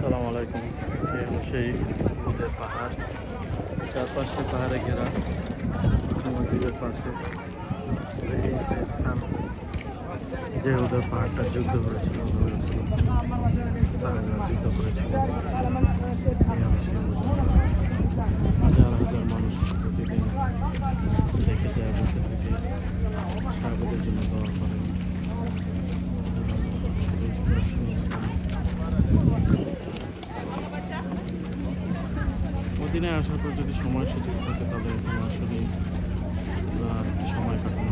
আসসালামু আলাইকুম। এই হলো সেই উহুদের পাহাড়, চারপাশে পাহাড়ে ঘেরা। নদীর পাশে এই সেই স্থান যে উহুদের পাহাড়টা যুদ্ধ করেছিল, সাহাবারা যুদ্ধ করেছিল। এই হলো সেই উহুদের পাহাড়। হাজার হাজার মানুষ প্রতিদিন দেখে যায়, বসে থাকে, সাহাবাদের জন্য দোয়া করে। খুবই দর্শনীয় স্থান। মদিনায় আসার পর যদি সময় সুযোগ থাকে তবে এখন আসলে আর সময় কাটানো